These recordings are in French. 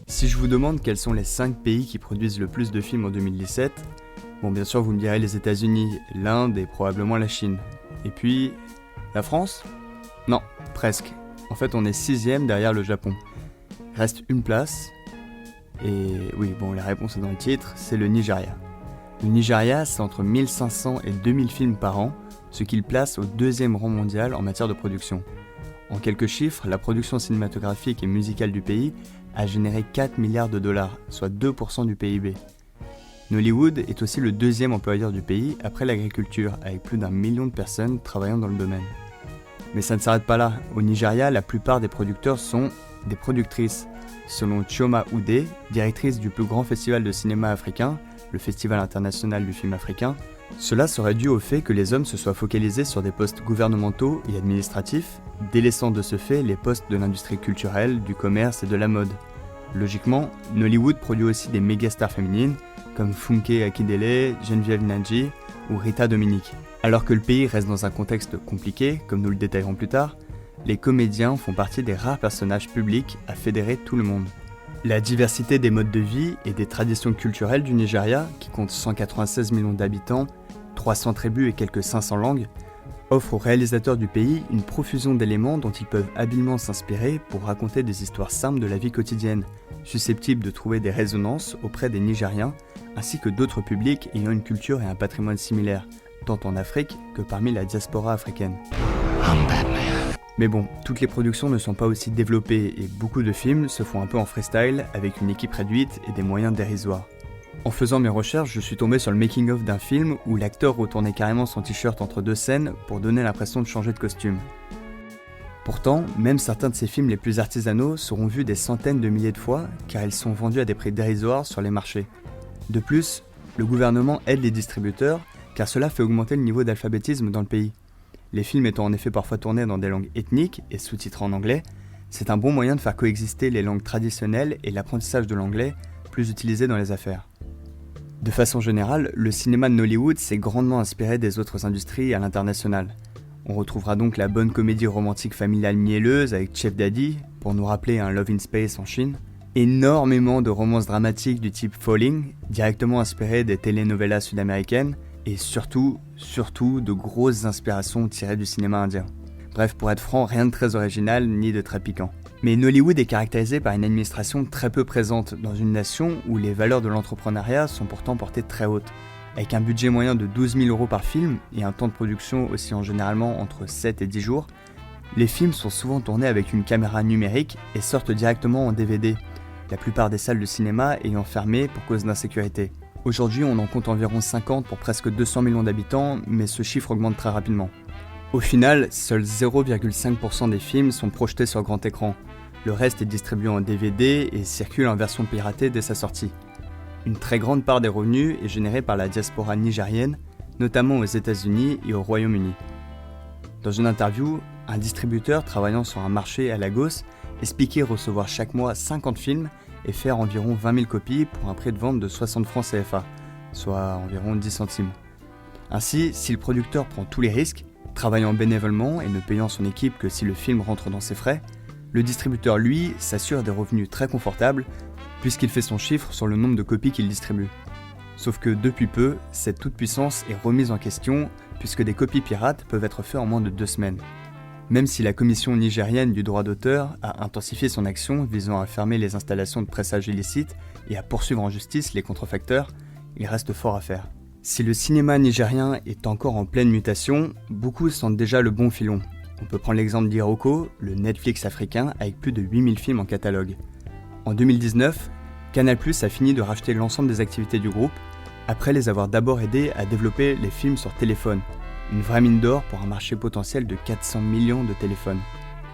Si je vous demande quels sont les 5 pays qui produisent le plus de films en 2017, bon bien sûr vous me direz les États-Unis, l'Inde et probablement la Chine. Et puis, la France ? Non, presque. En fait on est 6ème derrière le Japon. Il reste une place, et oui bon la réponse est dans le titre, c'est le Nigeria. Le Nigeria c'est entre 1500 et 2000 films par an, ce qui le place au 2e rang mondial en matière de production. En quelques chiffres, la production cinématographique et musicale du pays a généré 4 milliards de dollars, soit 2% du PIB. Nollywood est aussi le 2e employeur du pays après l'agriculture, avec plus d'1 million de personnes travaillant dans le domaine. Mais ça ne s'arrête pas là. Au Nigeria, la plupart des producteurs sont des productrices. Selon Chioma Ude, directrice du plus grand festival de cinéma africain, le Festival international du film africain, cela serait dû au fait que les hommes se soient focalisés sur des postes gouvernementaux et administratifs, délaissant de ce fait les postes de l'industrie culturelle, du commerce et de la mode. Logiquement, Nollywood produit aussi des méga-stars féminines, comme Funke Akindele, Geneviève Nnaji ou Rita Dominique. Alors que le pays reste dans un contexte compliqué, comme nous le détaillerons plus tard, les comédiens font partie des rares personnages publics à fédérer tout le monde. La diversité des modes de vie et des traditions culturelles du Nigeria, qui compte 196 millions d'habitants, 300 tribus et quelques 500 langues, offre aux réalisateurs du pays une profusion d'éléments dont ils peuvent habilement s'inspirer pour raconter des histoires simples de la vie quotidienne, susceptibles de trouver des résonances auprès des Nigériens, ainsi que d'autres publics ayant une culture et un patrimoine similaires, tant en Afrique que parmi la diaspora africaine. Mais bon, toutes les productions ne sont pas aussi développées et beaucoup de films se font un peu en freestyle avec une équipe réduite et des moyens dérisoires. En faisant mes recherches, je suis tombé sur le making-of d'un film où l'acteur retournait carrément son t-shirt entre 2 scènes pour donner l'impression de changer de costume. Pourtant, même certains de ces films les plus artisanaux seront vus des centaines de milliers de fois car ils sont vendus à des prix dérisoires sur les marchés. De plus, le gouvernement aide les distributeurs car cela fait augmenter le niveau d'alphabétisme dans le pays. Les films étant en effet parfois tournés dans des langues ethniques et sous-titrés en anglais, c'est un bon moyen de faire coexister les langues traditionnelles et l'apprentissage de l'anglais, plus utilisé dans les affaires. De façon générale, le cinéma de Nollywood s'est grandement inspiré des autres industries à l'international. On retrouvera donc la bonne comédie romantique familiale mielleuse avec Chef Daddy, pour nous rappeler un Love in Space en Chine, énormément de romances dramatiques du type Falling, directement inspirées des telenovelas sud-américaines, et surtout de grosses inspirations tirées du cinéma indien. Bref, pour être franc, rien de très original ni de très piquant. Mais Nollywood est caractérisé par une administration très peu présente dans une nation où les valeurs de l'entrepreneuriat sont pourtant portées très hautes. Avec un budget moyen de 12 000 € par film et un temps de production oscillant généralement entre 7 et 10 jours, les films sont souvent tournés avec une caméra numérique et sortent directement en DVD, la plupart des salles de cinéma ayant fermé pour cause d'insécurité. Aujourd'hui, on en compte environ 50 pour presque 200 millions d'habitants, mais ce chiffre augmente très rapidement. Au final, seuls 0,5% des films sont projetés sur grand écran. Le reste est distribué en DVD et circule en version piratée dès sa sortie. Une très grande part des revenus est générée par la diaspora nigérienne, notamment aux États-Unis et au Royaume-Uni. Dans une interview, un distributeur travaillant sur un marché à Lagos expliquait recevoir chaque mois 50 films et faire environ 20 000 copies pour un prix de vente de 60 francs CFA, soit environ 10 centimes. Ainsi, si le producteur prend tous les risques, travaillant bénévolement et ne payant son équipe que si le film rentre dans ses frais, le distributeur, lui, s'assure des revenus très confortables puisqu'il fait son chiffre sur le nombre de copies qu'il distribue. Sauf que depuis peu, cette toute-puissance est remise en question puisque des copies pirates peuvent être faites en moins de 2 semaines. Même si la commission nigérienne du droit d'auteur a intensifié son action visant à fermer les installations de pressage illicites et à poursuivre en justice les contrefacteurs, il reste fort à faire. Si le cinéma nigérien est encore en pleine mutation, beaucoup sentent déjà le bon filon. On peut prendre l'exemple d'Iroko, le Netflix africain avec plus de 8000 films en catalogue. En 2019, Canal+ a fini de racheter l'ensemble des activités du groupe, après les avoir d'abord aidés à développer les films sur téléphone. Une vraie mine d'or pour un marché potentiel de 400 millions de téléphones.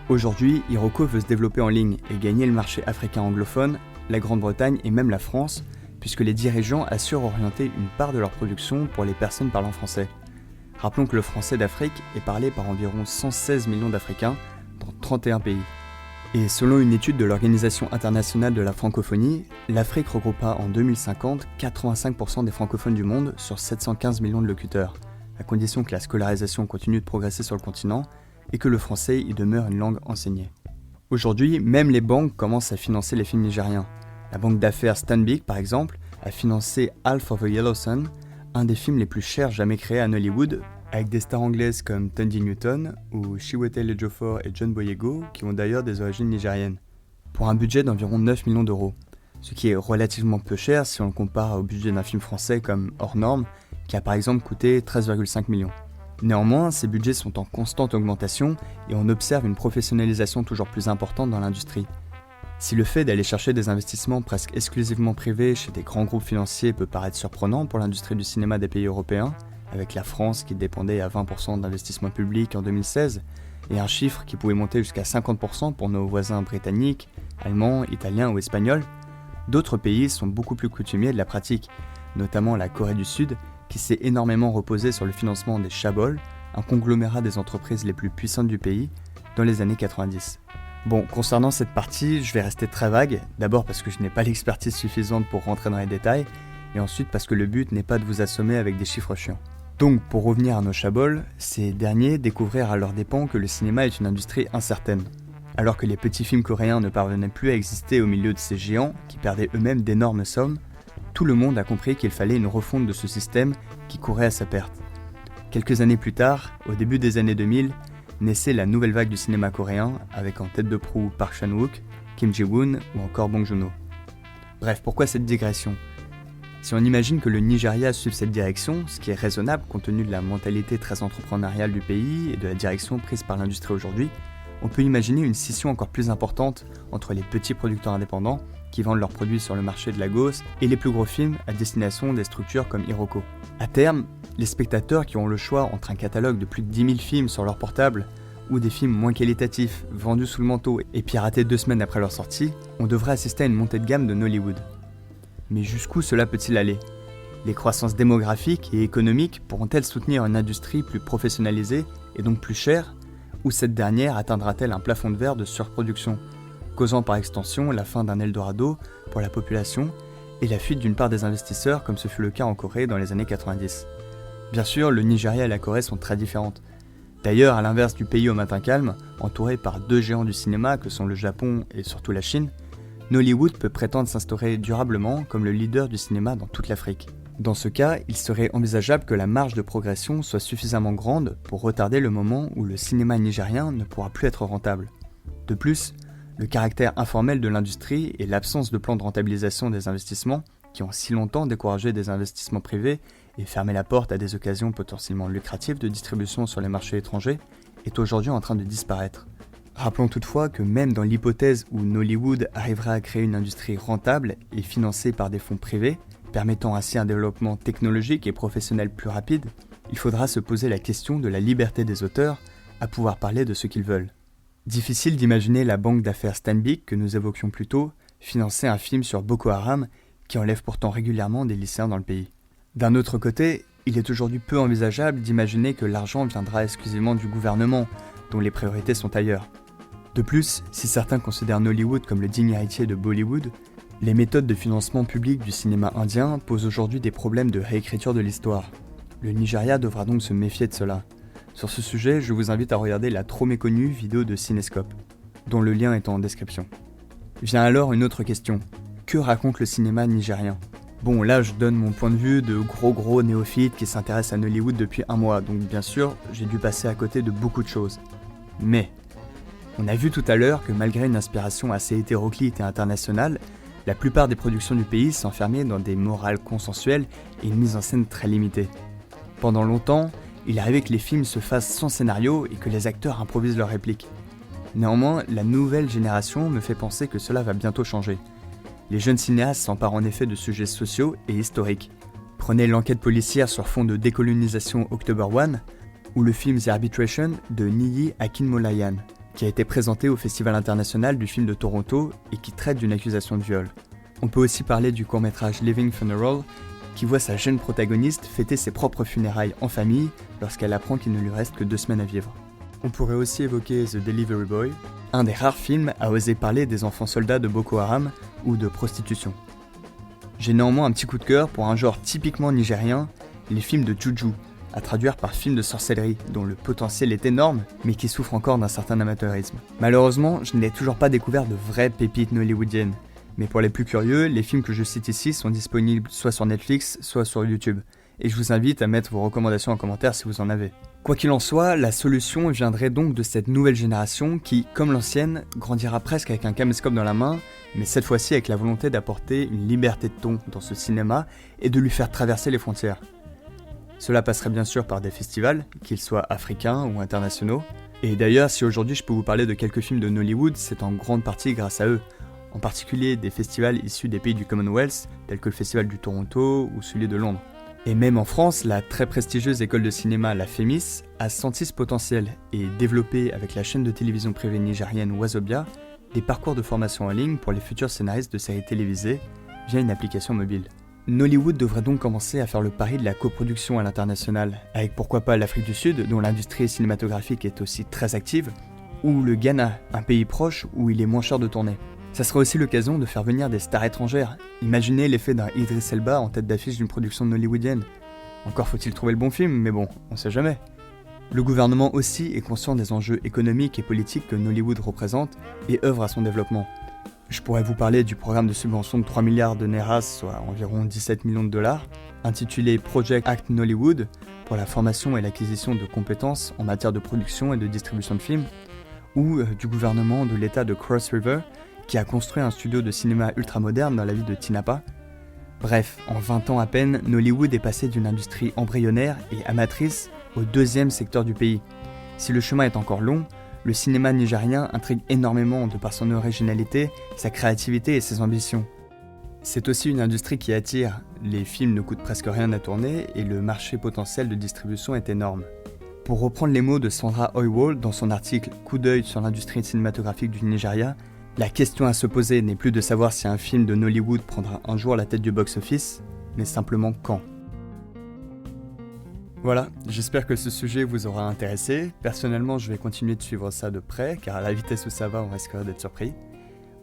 Aujourd'hui, Iroko veut se développer en ligne et gagner le marché africain anglophone, la Grande-Bretagne et même la France, puisque les dirigeants assurent orienter une part de leur production pour les personnes parlant français. Rappelons que le français d'Afrique est parlé par environ 116 millions d'Africains dans 31 pays. Et selon une étude de l'Organisation internationale de la francophonie, l'Afrique regroupera en 2050 85% des francophones du monde sur 715 millions de locuteurs, à condition que la scolarisation continue de progresser sur le continent et que le français y demeure une langue enseignée. Aujourd'hui, même les banques commencent à financer les films nigériens. La banque d'affaires Stanbic, par exemple, a financé Half of a Yellow Sun, un des films les plus chers jamais créés à Hollywood, avec des stars anglaises comme Tandy Newton ou Chiwetel Ejiofor et John Boyega, qui ont d'ailleurs des origines nigériennes, pour un budget d'environ 9 millions d'euros, ce qui est relativement peu cher si on le compare au budget d'un film français comme Hors Normes, qui a par exemple coûté 13,5 millions. Néanmoins, ces budgets sont en constante augmentation et on observe une professionnalisation toujours plus importante dans l'industrie. Si le fait d'aller chercher des investissements presque exclusivement privés chez des grands groupes financiers peut paraître surprenant pour l'industrie du cinéma des pays européens, avec la France qui dépendait à 20% d'investissement public en 2016, et un chiffre qui pouvait monter jusqu'à 50% pour nos voisins britanniques, allemands, italiens ou espagnols, d'autres pays sont beaucoup plus coutumiers de la pratique, notamment la Corée du Sud, qui s'est énormément reposée sur le financement des chaebols, un conglomérat des entreprises les plus puissantes du pays, dans les années 90. Bon, concernant cette partie, je vais rester très vague, d'abord parce que je n'ai pas l'expertise suffisante pour rentrer dans les détails, et ensuite parce que le but n'est pas de vous assommer avec des chiffres chiants. Donc, pour revenir à nos chaebols, ces derniers découvrirent à leurs dépens que le cinéma est une industrie incertaine. Alors que les petits films coréens ne parvenaient plus à exister au milieu de ces géants, qui perdaient eux-mêmes d'énormes sommes, tout le monde a compris qu'il fallait une refonte de ce système qui courait à sa perte. Quelques années plus tard, au début des années 2000, naissait la nouvelle vague du cinéma coréen, avec en tête de proue Park Chan-wook, Kim Ji-woon ou encore Bong Joon-ho. Bref, pourquoi cette digression ? Si on imagine que le Nigeria suive cette direction, ce qui est raisonnable compte tenu de la mentalité très entrepreneuriale du pays et de la direction prise par l'industrie aujourd'hui, on peut imaginer une scission encore plus importante entre les petits producteurs indépendants qui vendent leurs produits sur le marché de Lagos et les plus gros films à destination des structures comme Iroko. À terme, les spectateurs qui ont le choix entre un catalogue de plus de 10 000 films sur leur portable ou des films moins qualitatifs, vendus sous le manteau et piratés 2 semaines après leur sortie, on devrait assister à une montée de gamme de Nollywood. Mais jusqu'où cela peut-il aller ? Les croissances démographiques et économiques pourront-elles soutenir une industrie plus professionnalisée et donc plus chère ? Ou cette dernière atteindra-t-elle un plafond de verre de surproduction, causant par extension la fin d'un Eldorado pour la population et la fuite d'une part des investisseurs comme ce fut le cas en Corée dans les années 90. Bien sûr, le Nigeria et la Corée sont très différentes. D'ailleurs, à l'inverse du pays au matin calme, entouré par 2 géants du cinéma que sont le Japon et surtout la Chine, Nollywood peut prétendre s'instaurer durablement comme le leader du cinéma dans toute l'Afrique. Dans ce cas, il serait envisageable que la marge de progression soit suffisamment grande pour retarder le moment où le cinéma nigérien ne pourra plus être rentable. De plus, le caractère informel de l'industrie et l'absence de plan de rentabilisation des investissements, qui ont si longtemps découragé des investissements privés et fermé la porte à des occasions potentiellement lucratives de distribution sur les marchés étrangers, est aujourd'hui en train de disparaître. Rappelons toutefois que même dans l'hypothèse où Nollywood arriverait à créer une industrie rentable et financée par des fonds privés, permettant ainsi un développement technologique et professionnel plus rapide, il faudra se poser la question de la liberté des auteurs à pouvoir parler de ce qu'ils veulent. Difficile d'imaginer la banque d'affaires Stanbic que nous évoquions plus tôt financer un film sur Boko Haram qui enlève pourtant régulièrement des lycéens dans le pays. D'un autre côté, il est aujourd'hui peu envisageable d'imaginer que l'argent viendra exclusivement du gouvernement, dont les priorités sont ailleurs. De plus, si certains considèrent Nollywood comme le digne héritier de Bollywood, les méthodes de financement public du cinéma indien posent aujourd'hui des problèmes de réécriture de l'histoire. Le Nigeria devra donc se méfier de cela. Sur ce sujet, je vous invite à regarder la trop méconnue vidéo de Cinescope, dont le lien est en description. Vient alors une autre question. Que raconte le cinéma nigérien ? Bon, là je donne mon point de vue de gros néophyte qui s'intéresse à Nollywood depuis 1 mois, donc bien sûr, j'ai dû passer à côté de beaucoup de choses. Mais, on a vu tout à l'heure que malgré une inspiration assez hétéroclite et internationale, la plupart des productions du pays s'enfermaient dans des morales consensuelles et une mise en scène très limitée. Pendant longtemps, il arrivait que les films se fassent sans scénario et que les acteurs improvisent leurs répliques. Néanmoins, la nouvelle génération me fait penser que cela va bientôt changer. Les jeunes cinéastes s'emparent en effet de sujets sociaux et historiques. Prenez l'enquête policière sur fond de décolonisation October One ou le film The Arbitration de Niyi Akinmolayan, qui a été présenté au Festival international du film de Toronto et qui traite d'une accusation de viol. On peut aussi parler du court-métrage Living Funeral, qui voit sa jeune protagoniste fêter ses propres funérailles en famille lorsqu'elle apprend qu'il ne lui reste que 2 semaines à vivre. On pourrait aussi évoquer The Delivery Boy, un des rares films à oser parler des enfants soldats de Boko Haram ou de prostitution. J'ai néanmoins un petit coup de cœur pour un genre typiquement nigérien, les films de Juju, à traduire par film de sorcellerie, dont le potentiel est énorme, mais qui souffre encore d'un certain amateurisme. Malheureusement, je n'ai toujours pas découvert de vraies pépites nollywoodiennes, Mais pour les plus curieux, les films que je cite ici sont disponibles soit sur Netflix, soit sur YouTube. Et je vous invite à mettre vos recommandations en commentaire si vous en avez. Quoi qu'il en soit, la solution viendrait donc de cette nouvelle génération qui, comme l'ancienne, grandira presque avec un caméscope dans la main, mais cette fois-ci avec la volonté d'apporter une liberté de ton dans ce cinéma et de lui faire traverser les frontières. Cela passerait bien sûr par des festivals, qu'ils soient africains ou internationaux. Et d'ailleurs, si aujourd'hui je peux vous parler de quelques films de Nollywood, c'est en grande partie grâce à eux. En particulier des festivals issus des pays du Commonwealth, tels que le Festival du Toronto ou celui de Londres. Et même en France, la très prestigieuse école de cinéma La Fémis a senti ce potentiel et développé avec la chaîne de télévision privée nigérienne Wazobia des parcours de formation en ligne pour les futurs scénaristes de séries télévisées via une application mobile. Nollywood devrait donc commencer à faire le pari de la coproduction à l'international, avec pourquoi pas l'Afrique du Sud, dont l'industrie cinématographique est aussi très active, ou le Ghana, un pays proche où il est moins cher de tourner. Ça sera aussi l'occasion de faire venir des stars étrangères. Imaginez l'effet d'un Idris Elba en tête d'affiche d'une production nollywoodienne. Encore faut-il trouver le bon film, mais bon, on sait jamais. Le gouvernement aussi est conscient des enjeux économiques et politiques que Nollywood représente et œuvre à son développement. Je pourrais vous parler du programme de subvention de 3 milliards de Neras, soit environ 17 millions de dollars, intitulé Project Act Nollywood, pour la formation et l'acquisition de compétences en matière de production et de distribution de films, ou du gouvernement de l'État de Cross River, qui a construit un studio de cinéma ultramoderne dans la ville de Tinapa. Bref, en 20 ans à peine, Nollywood est passé d'une industrie embryonnaire et amatrice au deuxième secteur du pays. Si le chemin est encore long, le cinéma nigérien intrigue énormément de par son originalité, sa créativité et ses ambitions. C'est aussi une industrie qui attire, les films ne coûtent presque rien à tourner et le marché potentiel de distribution est énorme. Pour reprendre les mots de Sandra Oywall dans son article « Coup d'œil sur l'industrie cinématographique du Nigeria », la question à se poser n'est plus de savoir si un film de Nollywood prendra un jour la tête du box-office, mais simplement quand. Voilà, j'espère que ce sujet vous aura intéressé. Personnellement, je vais continuer de suivre ça de près, car à la vitesse où ça va, on risquerait d'être surpris.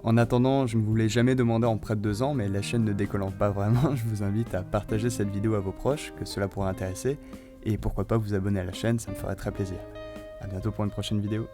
En attendant, je ne vous l'ai jamais demandé en près de 2 ans, mais la chaîne ne décollant pas vraiment, je vous invite à partager cette vidéo à vos proches, que cela pourrait intéresser, et pourquoi pas vous abonner à la chaîne, ça me ferait très plaisir. A bientôt pour une prochaine vidéo.